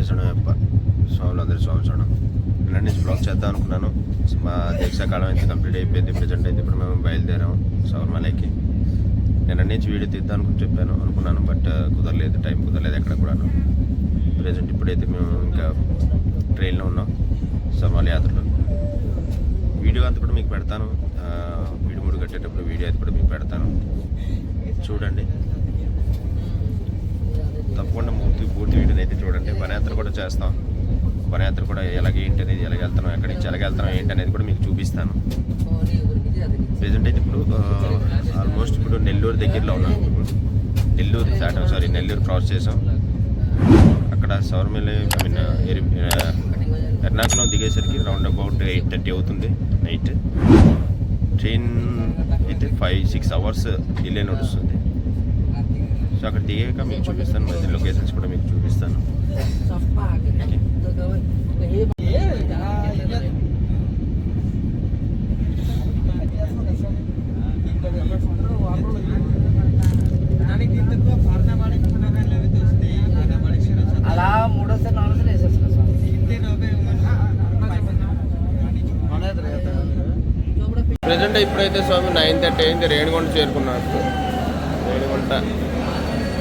చేసాడు అప్ప స్వాములు అందరి స్వామి చూడడం. నిన్న నుంచి బ్లాగ్ చేద్దాం అనుకున్నాను. మా దీక్షాకాలం అయితే కంప్లీట్ అయిపోయింది. ప్రజెంట్ అయితే ఇప్పుడు మేము బయలుదేరాము శబరిమలకి. నిన్న నుంచి వీడియో తీద్దాం అనుకున్నాను, బట్ కుదరలేదు, టైం కుదరలేదు ఎక్కడ కూడాను. ప్రజెంట్ ఇప్పుడైతే మేము ఇంకా ట్రైన్లో ఉన్నాం శబరిమల యాత్రలో. వీడియో అంతా కూడా మీకు పెడతాను, వీడియో ముడి కట్టేటప్పుడు వీడియో అయితే కూడా మీకు పెడతాను, చూడండి తప్పకుండా. పూర్తి వీడియోని అయితే చూడండి. వనయాత్ర కూడా చేస్తాం. వనయాత్ర కూడా ఏంటి అనేది, ఎలాగ వెళ్తున్నాం, ఎక్కడి నుంచి ఎలాగ వెళ్తున్నాం ఏంటి అనేది కూడా మీకు చూపిస్తాను. ప్రజెంట్ అయితే ఇప్పుడు ఆల్మోస్ట్ ఇప్పుడు నెల్లూరు దగ్గరలో ఉన్నాం. నెల్లూరు క్రాస్ చేసాం. అక్కడ శబరిమల ఎర్నాకుళం దిగేసరికి రౌండ్ అబౌట్ 8:30 అవుతుంది నైట్. ట్రైన్ అయితే 5-6 అవర్స్ డిలే నడుస్తుంది. సో అక్కడ దిగాక మీకు చూపిస్తాను, మధ్య లొకేషన్స్ కూడా మీకు చూపిస్తాను. అలా 3 4 వేసేస్తున్నా ప్రజెంట్ ఇప్పుడైతే స్వామి 9:30 అయింది. రేణిగుంట చేరుకున్నాం. రేణిగుంట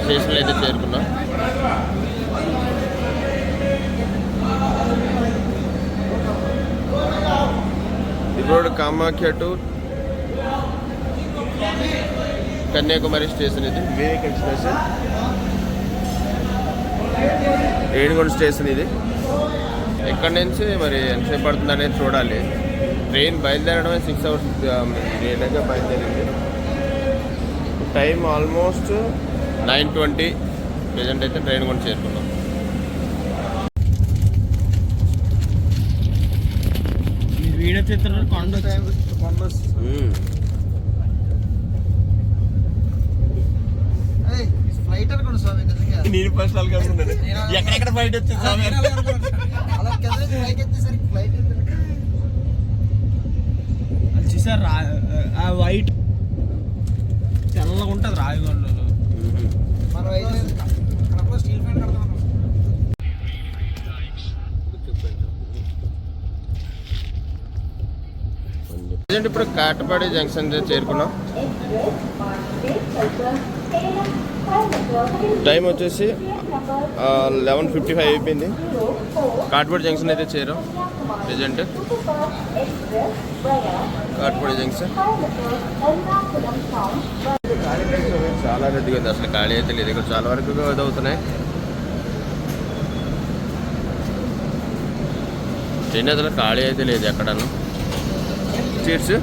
స్టేషన్లో అయితే చేరుకున్నాం. ఇప్పుడు కామాఖ్య టు కన్యాకుమారి స్టేషన్, ఇది వివేక్ ఎక్స్ప్రెస్. రేణిగుంట స్టేషన్ ఇది. ఎక్కడి నుంచి మరి ఎంతసేపు పడుతుంది అనేది చూడాలి. ట్రైన్ బయలుదేరడమే 6 అవర్స్ లేట్గా బయలుదేరింది. Time almost 9:20. ప్రజెంట్ అయితే ట్రైన్ కూడా చేరుకున్నాం. వీడియో చిత్రం ఫ్లైట్ అనుకోండి స్వామి. నేను ఫస్ట్ ఎక్కడెక్కడ ఫ్లైట్ వచ్చింది స్వామి. అలా ఫ్లైట్ వచ్చేసరికి ఫ్లైట్ చూసారు. ఆ వైట్ తెల్లగా ఉంటుంది రాయగొండలో. మనం స్టీల్ ఫ్యాన్ కడతాం. ఇప్పుడు కాటపాడి జంక్షన్ చేరుకున్నాం. టైం వచ్చేసి 11:55 అయిపోయింది. కాటపాడి జంక్షన్ అయితే చేరాం. ప్రజెంట్ కాటపాడి జంక్షన్ చాలా రద్దీగా ఉంది. అసలు ఖాళీ అయితే లేదు. ఇక్కడ చాలా వరకు అవుతున్నాయి. ట్రైన్ అసలు ఖాళీ అయితే లేదు ఎక్కడన్నా. సీట్స్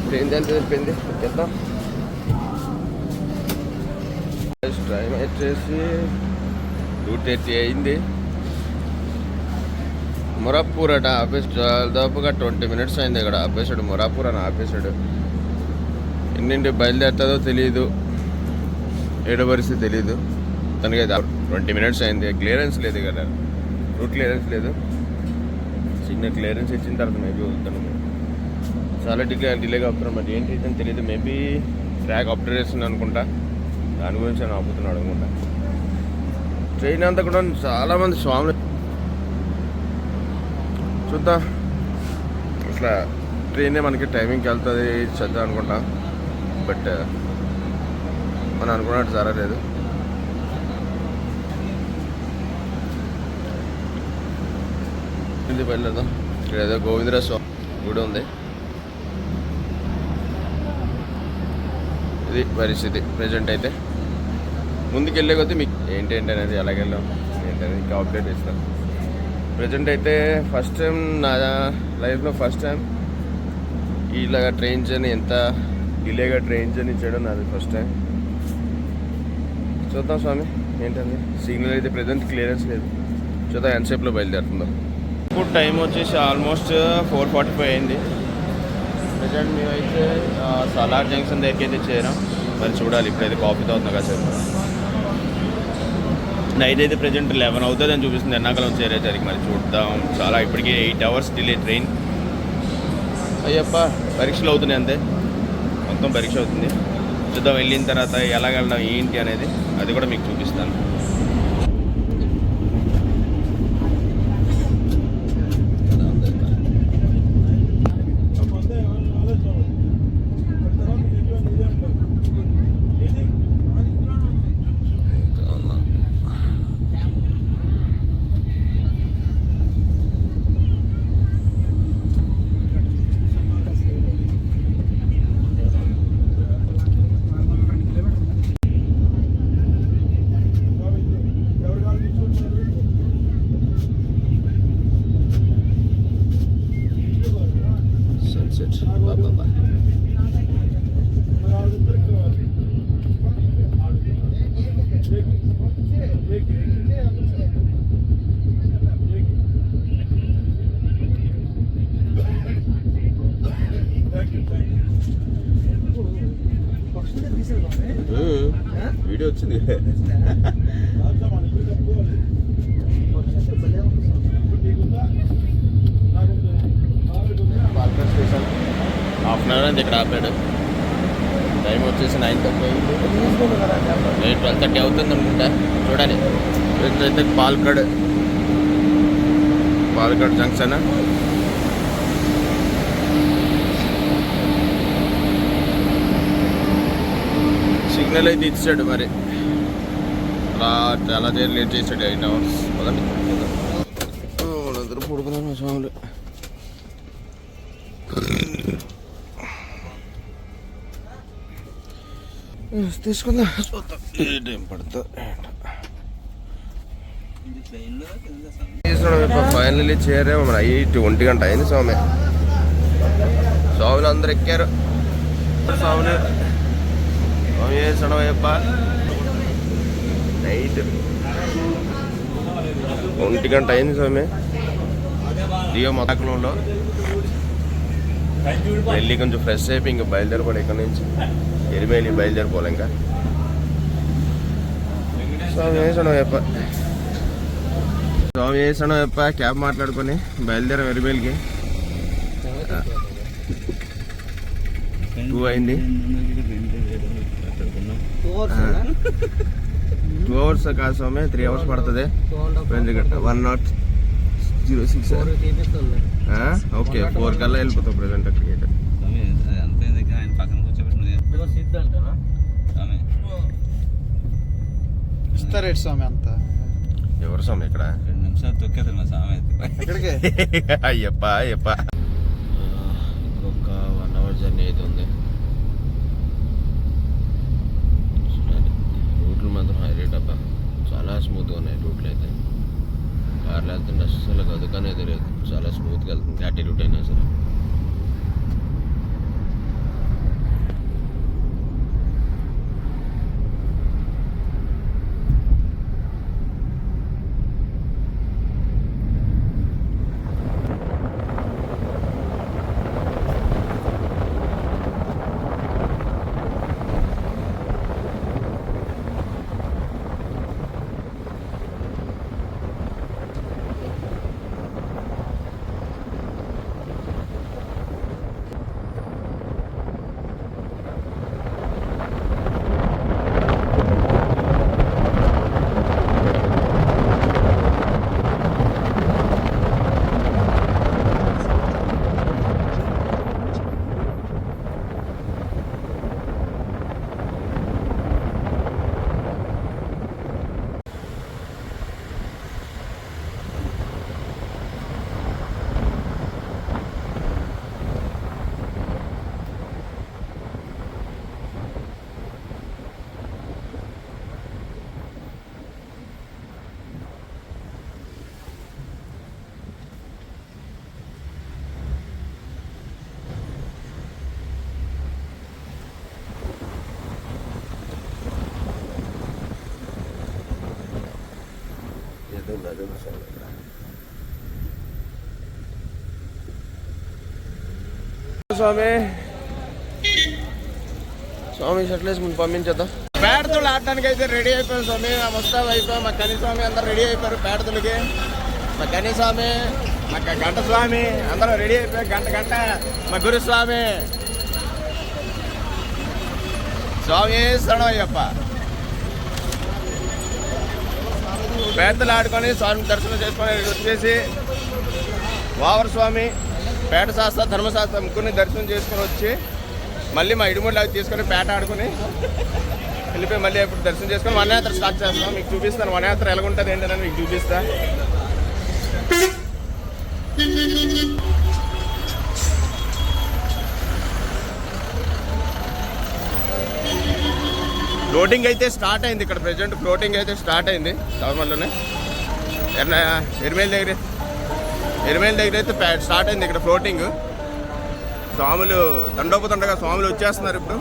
ట్రైన్ ఎంత చెప్పింది చెప్తాం. టైం వచ్చేసి 2:30 అయింది. మొరాపూర్ అట ఆపేసి దాదాపుగా 20 minutes అయింది. ఇక్కడ ఆపేసాడు, మొరాపూర్ అని ఆపేసాడు. ఎన్నింటి బయలుదేరుతుందో తెలియదు, ఏడో పరిస్థితి తెలియదు తనకి. 20 minutes అయింది. క్లియరెన్స్ లేదు కదా, రూట్ క్లియరెన్స్ లేదు. సిగ్నల్ క్లియరెన్స్ ఇచ్చిన తర్వాత మేబీ వదులుతాను. చాలా డిలేగా అవుతున్నాం. మరి ఏంటి రీజన్ తెలియదు. మేబీ ట్రాక్ అప్డేషన్ అనుకుంటా, దాని గురించి నేను ఆపుతున్నాడు అనుకుంటా. ట్రైన్ అంతా కూడా చాలామంది స్వాములు చూద్దాం. అసలు ట్రైనే మనకి టైమింగ్కి వెళ్తుంది చేద్దాం అనుకుంటా, బట్ మనం అనుకున్నట్టు జరగలేదు. బయలుదేరదాం. ఇక్కడ ఏదో గోవిందరాజ స్వామి గుడి ఉంది. ఇది పరిస్థితి ప్రజెంట్ అయితే. ముందుకెళ్ళే కొద్దీ మీకు ఏంటేంటి అనేది, ఎలాగెళ్ళాం ఏంటనేది ఇంకా అప్డేట్ ఇస్తాను. ప్రజెంట్ అయితే ఫస్ట్ టైం నా లైఫ్లో ఫస్ట్ టైం ఇలాగా ట్రైన్ జర్నీ, ఎంత డిలేగా ట్రైన్ జర్నీ చేయడం నాది ఫస్ట్ టైం. చూద్దాం స్వామి ఏంటండి. సిగ్నల్ అయితే ప్రజెంట్ క్లియరెన్స్ లేదు. చూద్దాం ఎంతసేపులో బయలుదేరుతుందో. ఇప్పుడు టైం వచ్చేసి ఆల్మోస్ట్ 4:45 అయింది. ప్రజెంట్ మేమైతే సలార్ జంక్షన్ దగ్గరికి అయితే చేరాం. మరి చూడాలి, ఇప్పుడైతే కాఫీ తాగుతున్నా కాసేపు. నైట్ అయితే ప్రజెంట్ 11 అవుతుంది అని చూపిస్తుంది ఎర్నాకుళం చేరేసరికి. మరి చూద్దాం. చాలా ఇప్పటికీ 8 hours డిలే ట్రైన్. అయ్యప్ప పరీక్షలు అవుతున్నాయి అంతే, మొత్తం పరీక్ష అవుతుంది. చూద్దాం వెళ్ళిన తర్వాత ఎలాగెళ్ళడం ఏంటి అనేది, అది కూడా మీకు చూపిస్తాను. వచ్చింది. పాల్గొండ స్టేషన్ 1/2 అవర్ అండి ఇక్కడ ఆపాడు. టైం వచ్చేసి 9:30 12:30 అవుతుంది అనుకుంటా. చూడాలి. అయితే పాల్గడ్ జంక్షన్. సిగ్నల్ అయితే ఇచ్చాడు మరి. అలా చాలా దేర్ లేట్ చేసాడు 8 అవర్స్. పదండి వాళ్ళందరూ పడుకున్నారు మా స్వాములు. తీసుకుందా చూద్దాం ఏం పడుతుందో. ఫైనల్లీ చేరాము. మన 1 గంట అయింది స్వామి. స్వాములు అందరు ఎక్కారు. స్వాములు స్వామి సడవయ్యప్ప. నైట్ 1 గంట అయింది స్వామి. దియో మతాకులంలో వెళ్ళి కొంచెం ఫ్రెష్ అయిపోయి ఇంకా బయలుదేరిపోలే. ఇక్కడ నుంచి ఎరిమేలి బయలుదేరిపోలే. ఇంకా స్వామి సడవయ్యప్ప క్యాబ్ మాట్లాడుకొని బయలుదేరాం ఎరిమేలికి. 2 అయింది. 2 అవర్స్ కాదు స్వామి, 3 అవర్స్ పడుతుంది. 1:06. ఓకే 4 కల్లా వెళ్ళిపోతాం ప్రజెంట్ అక్కడికి. ఇస్తారేట్ స్వామి అంతా. ఎవరు స్వామి ఇక్కడ? 2 నిమిషాలు తొక్కేది మా స్వామి. అయ్యప్ప ఇంకొక 1 అవర్ జర్నీ అయితే ఉంది. రూట్లు మాత్రం హైలైట్ అబ్బా. చాలా స్మూత్గా ఉన్నాయి రూట్లు అయితే. కార్లో వెళ్తుంటే అసలు గదుకనే తెలియదు. చాలా స్మూత్గా వెళ్తుంది. ఘాటి రూట్ అయినా సరే. స్వామి షర్ట్లు వేసుకుని పంపించేద్దాం. పేడతులు ఆడటానికి అయితే రెడీ అయిపోయాం స్వామి. మా ముస్తాబ్ అయిపోయాం. మా కనీస్వామి అందరూ రెడీ అయిపోయారు పేడతులకి. మా కనీస్వామి, మా గంట స్వామి అందరూ రెడీ అయిపోయారు. గంట మా గురుస్వామి స్వామి శరణయ్యప్ప. పేడతులు ఆడుకొని స్వామి దర్శనం చేసుకొని వచ్చేసి వావర స్వామి, పేట శాస్త్ర, ధర్మశాస్త్ర ముగ్గురిని దర్శనం చేసుకొని వచ్చి మళ్ళీ మా ఇడుముడి లాగా తీసుకొని పేట ఆడుకొని వెళ్ళిపోయి మళ్ళీ ఎప్పుడు దర్శనం చేసుకొని వనయాత్ర స్టార్ట్ చేస్తాం. మీకు చూపిస్తాను వనయాత్ర ఎలాగుంటుంది ఏంటని మీకు చూపిస్తా. ఫ్లోటింగ్ అయితే స్టార్ట్ అయింది ఇక్కడ. ప్రెజెంట్ ఫ్లోటింగ్ అయితే స్టార్ట్ అయింది టవర్మల్లోనే. ఎరిమేల దగ్గర అయితే స్టార్ట్ అయింది ఇక్కడ ఫ్లోటింగ్. స్వాములు తండోపతండగా స్వాములు వచ్చేస్తున్నారు ఇప్పుడు.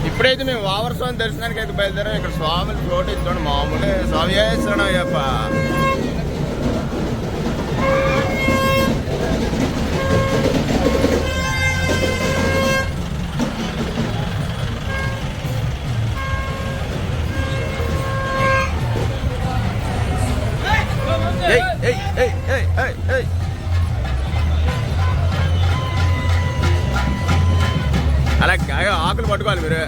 ఇప్పుడే ఇప్పుడైతే మేము వావర్ స్వామి దర్శనానికి అయితే బయలుదేరాం. ఇక్కడ స్వామిని ఫ్లోట్ ఇచ్చాడు మామూలే. స్వామి చేస్తున్నాడు అయ్యప్ప. అలా ఆకులు పట్టుకోవాలి మీరు.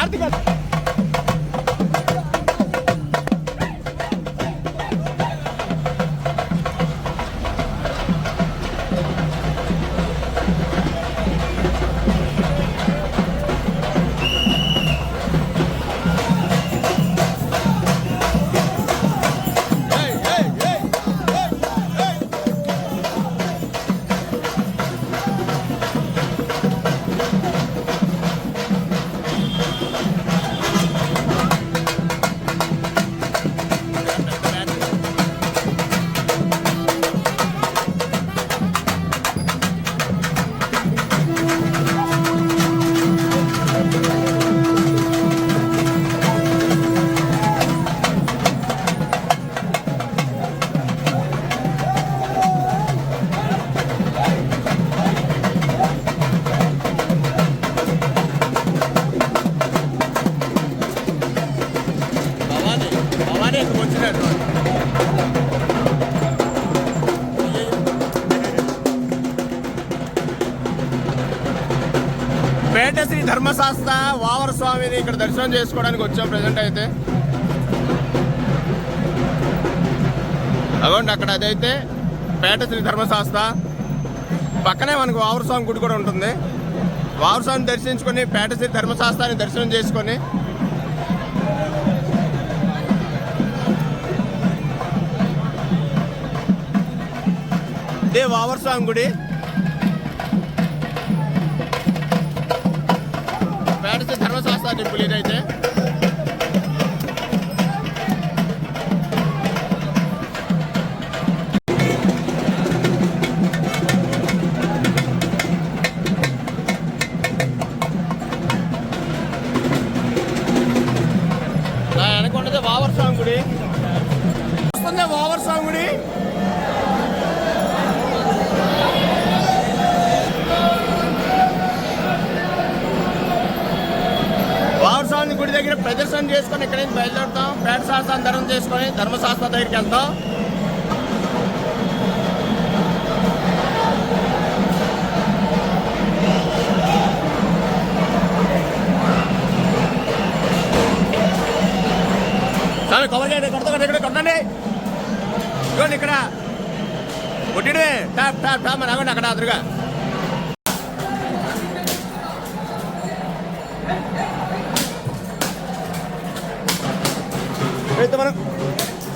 ఆర్తి పేట శ్రీ ధర్మశాస్త్ర వావర స్వామిని ఇక్కడ దర్శనం చేసుకోవడానికి వచ్చాం. ప్రజెంట్ అయితే అగోండి అక్కడ అదైతే పేట శ్రీ ధర్మశాస్త్ర. పక్కనే మనకు వావర స్వామి గుడి కూడా ఉంటుంది. వావర స్వామిని దర్శించుకొని పేట శ్రీ ధర్మశాస్త్రాన్ని దర్శనం చేసుకొని ఇదే వావర స్వామి గుడి. పేట శ్రీ ధర్మశాస్త్ర టెంపుల్ ఇదైతే. వెనకొండదే వావర స్వామి గుడి వస్తుంది. వావర స్వామి గుడి వావర స్వామి గుడి దగ్గర ప్రదర్శన చేసుకొని ఇక్కడ నుంచి బయలుదేరుతాం. పేట శాస్త్రాన్ని ధర్మం చేసుకొని ధర్మశాస్త్ర దగ్గరికి వెళ్తాం. సరే కొబ్బరికాయ కొడతా ఇక్కడ కొట్టండి. ఇవ్వండి ఇక్కడ కొట్టిడే టాప్ టాప్ టాప్ అని అవ్వండి అక్కడ అదురుగా. అయితే మనం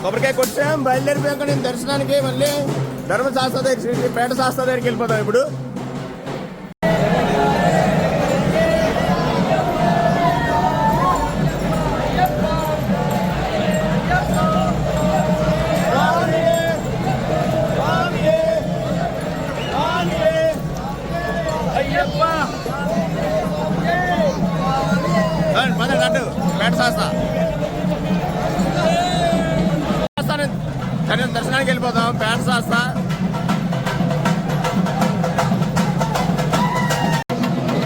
కొబ్బరికాయ కొట్టాం, బయలుదేరిపోయాక నేను దర్శనానికి మళ్ళీ ధర్మశాస్త్ర దగ్గర పేట శాస్త్ర దగ్గరికి వెళ్ళిపోతాం. ఇప్పుడు పేట శాస్త్ర దర్శనానికి వెళ్ళిపోతాం. పేట శాస్త్ర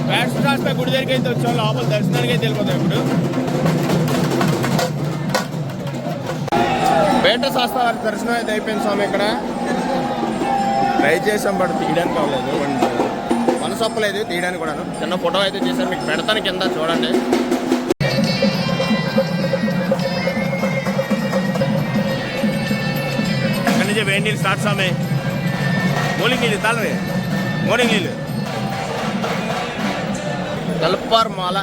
పేట శాస్త్ర గుడి దగ్గరికి అయితే వచ్చాం. లోపల దర్శనానికి అయితే వెళ్ళిపోతాం. ఇప్పుడు పేట శాస్త్ర వారి దర్శనం అయితే అయిపోయింది. స్వామి ఇక్కడ ట్రై చేసాం, బట్ తీయడానికి అవ్వలేదు. మనసు ఒప్పలేదు తీయడానికి కూడా. చిన్న ఫోటో అయితే చేశాను, మీకు పెడతాను కింద చూడండి. ఇక్కడి నుంచి వేడి నీళ్ళు స్టార్ట్ స్వామి. మూలింగ్ నీళ్ళు తాళవే, మార్నింగ్ నీళ్ళు తలపార్ మాల,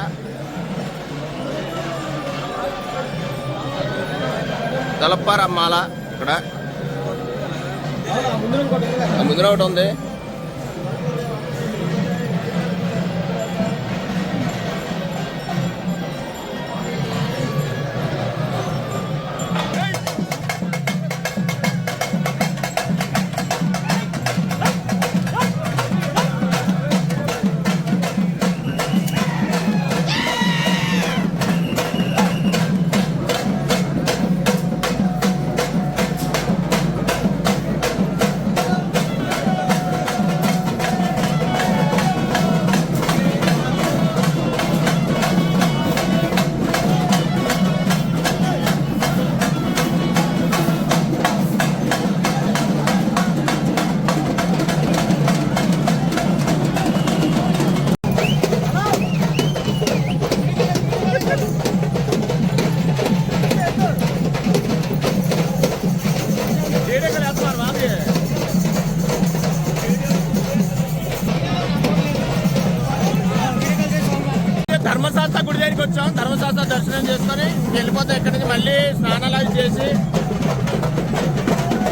తలపార మాల ఇక్కడ ముందర ఒకటి ఉంది. ధర్మశాస్త్ర గుడి దగ్గరికి వచ్చాం. ధర్మశాస్త్ర దర్శనం చేసుకొని వెళ్ళిపోతాం. ఇక్కడి నుంచి మళ్ళీ స్నానాలు అవి చేసి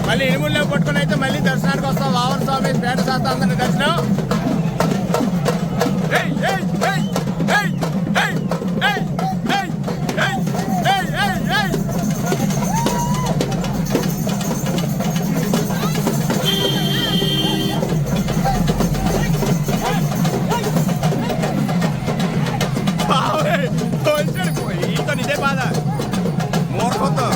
మళ్ళీ ఇనుముల్లో పట్టుకుని అయితే మళ్ళీ దర్శనానికి వస్తాం. వావర స్వామి పేట శాస్త్రాంతరి దర్శనం. ఇదే బాధ మూర్ఖంతో.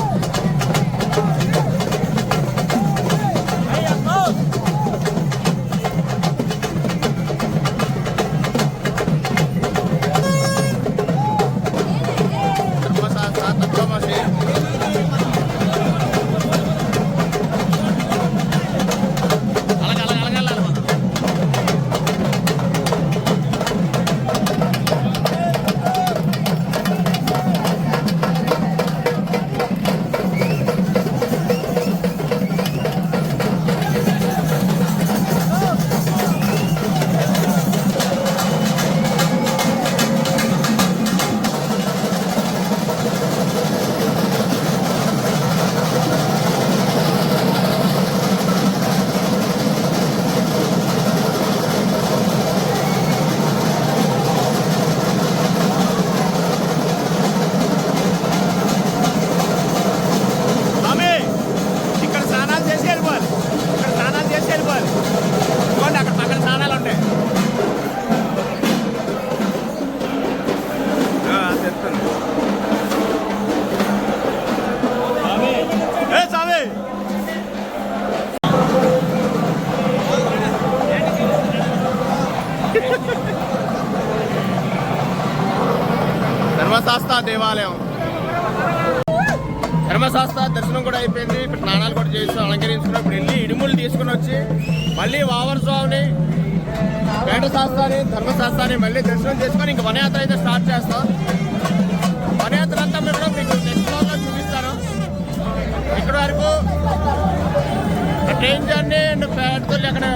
ధర్మశాస్త్ర దేవాలయం. ధర్మశాస్త్ర దర్శనం కూడా అయిపోయింది. ఇప్పుడు స్నానాలు కూడా చేసి అలంకరించుకున్నాం. ఇప్పుడు వెళ్ళి ఇడుములు తీసుకుని వచ్చి మళ్ళీ వావర స్వామిని, పేట శాస్త్రాన్ని, ధర్మశాస్త్రాన్ని మళ్ళీ దర్శనం చేసుకొని ఇంక వనయాత్ర అయితే స్టార్ట్ చేస్తాం. వనయాత్ర అంతా కూడా మీకు నెక్స్ట్ లో చూపిస్తాను. ఇక్కడ వరకు ట్రైన్ జర్నీ అండ్ పేటతో అక్కడ